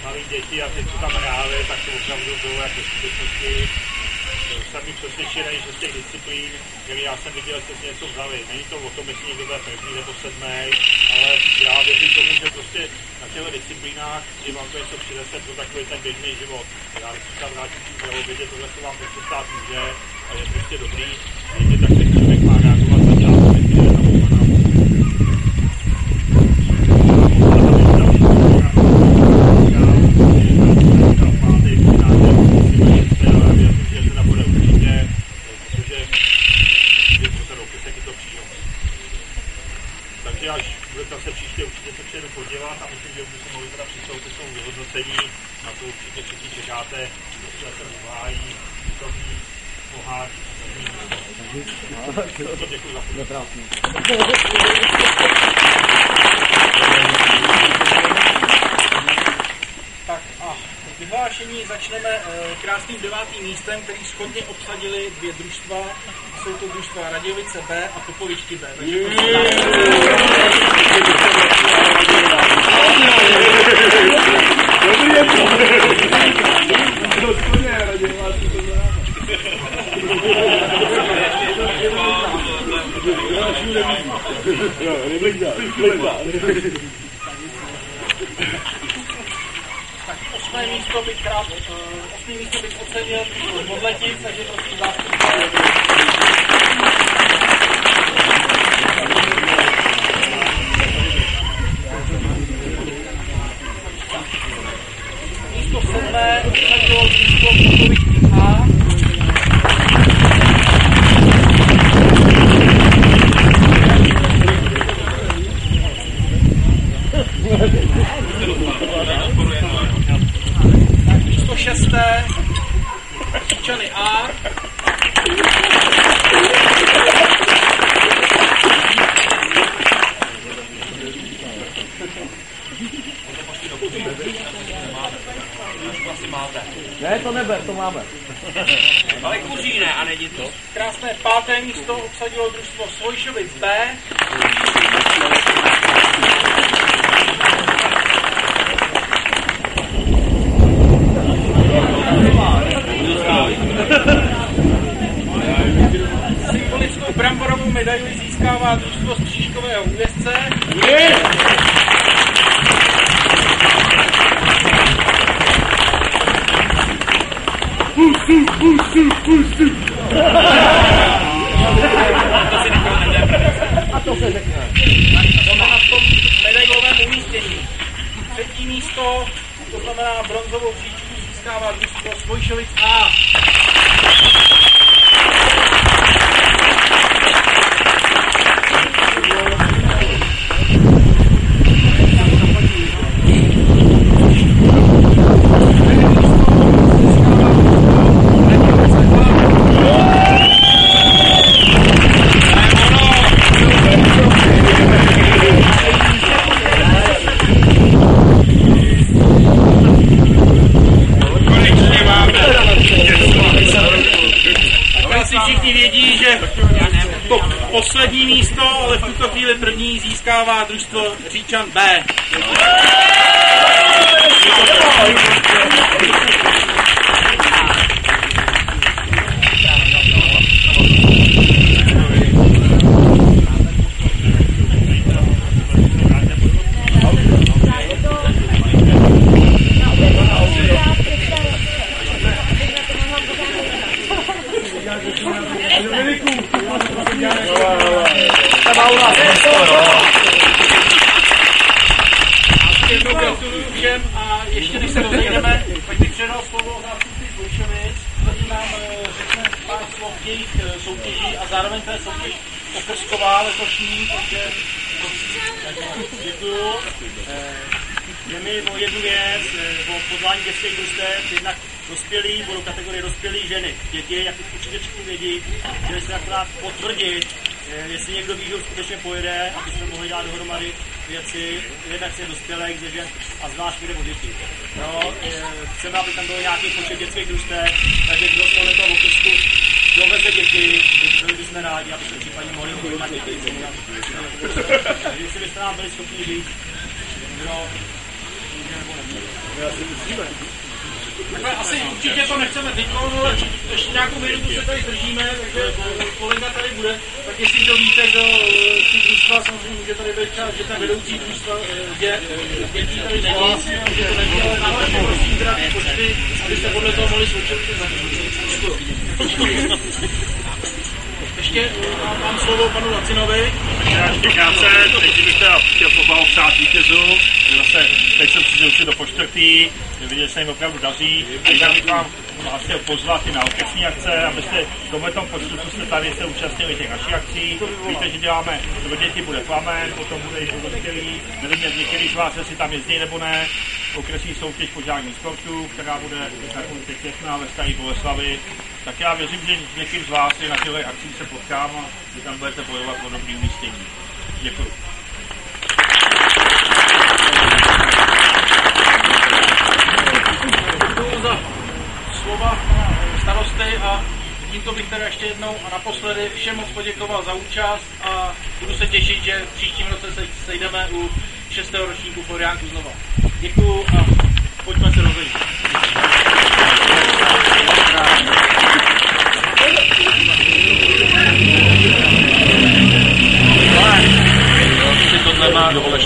malí děti a ty, co tam hráli, tak to opravdu bylo jako skutečnosti. Jsem mi přesvědčený, že z těch disciplín, který já jsem viděl, jste si něco vzali. Není to o tom, jestli někdo bude první nebo sedmý, ale já věřím tomu, že prostě na těchto disciplínách, kdy vám to něco přinese pro takový ten běžný život. Já když se tam vrátím tím dělovědě, tohle se vám prostě stát může a je prostě dobrý, že tak ten člověk má reagovat na část, jestli je zamouvaná. Takže až budete zase příště, určitě se přijeme podívat a myslím, že byste mohli teda přistoupit k tomu vyhodnocení. Na to určitě všichni čekáte, kdo se rozvájí, vysoký, pohár. Děkuji za pozornost. Tak a vyhlášení začneme krásným 9. místem, který shodně obsadili 2 družstva. Jsou to družstva Radějovice B a Popovičky B. Takže osmé místo bych ocenil Modletic, takže prosím zástupce. Místo 7. ocenilo místo Popovičky A. Místo 6. Říčany A. Ne, to neber, to máme. Ale kuří ne, a není to. Krásné 5. místo obsadilo družstvo Svojšovic B. Symbolickou bramborovou medaili získává družstvo z Křížkového Újezdce. A to se řekne. Na tom medailovém umístění. 3. místo, to znamená bronzovou příčku, získává družstvo Svojšovic A. Poslední místo, ale v tuto chvíli první získává družstvo Říčan B. Jednou gratuluju všem a ještě než se rozejdeme, tak bych předal slovo zástupci Svojšovic, který nám řekne pár slov k jejich soutěži a zároveň té soutěž okrsková letošní, takže děkuju. Jde mi o jednu věc, o pozvání dětských družstev, jednak dospělí, budou kategorie dospělí ženy, děti, jak určitě všichni vědí, chtěli se akorát potvrdit, jestli někdo ví, že už skutečně pojede, aby jsme mohli dát dohromady věci, jednak se dospělých ze žen a zvlášť jde o děti. No, chceme, aby tam bylo nějaký počet dětských družstev, takže kdo z tohoto okrsku doveze děti, byli bychom rádi, aby jsme případně mohli dohromady děti. Takže jestli byste nám byli schopni říct, kdo může nebo nebude. Takhle asi určitě to nechceme teď, ale ještě nějakou minutu se tady držíme, takže kolega tady bude. Tak jestli to víte, kdo ty družstva, samozřejmě může tady být čas, že ten vedoucí družstva dětí tady není, že to není, ale nahlašte prosím teda ty počty, abyste podle toho mohli součet. Ještě mám slovo panu Lacinovi. Já ještě krátce, teď bych teda chtěl poblahopřát vítězů. Zase, teď jsem přišel do počtvrtý, viděl, že se jim opravdu daří. A já bych vám chtěl pozvat i na orkestrní akce, abyste v tomhletom počtu, co jste tady, se účastnili těch našich akcí. Víte, že děláme, pro děti bude Plamen, potom bude i dospělý. Nevím, některý z vás, jestli tam jezdí nebo ne. Okresní soutěž požárních sportů, která bude na konci května ve Staré Boleslavi. Tak já věřím, že s někým z vás i na těchto akcích se potkám a vy tam budete bojovat o dobrý umístění. Děkuji. Děkuji za slova starosty a tímto bych teda ještě jednou a naposledy všem moc poděkoval za účast a budu se těšit, že v příštím roce se sejdeme u 6. ročníku Floriánku znova. Děkuji a pojďme se rozejít. Si tohle má dovoleš,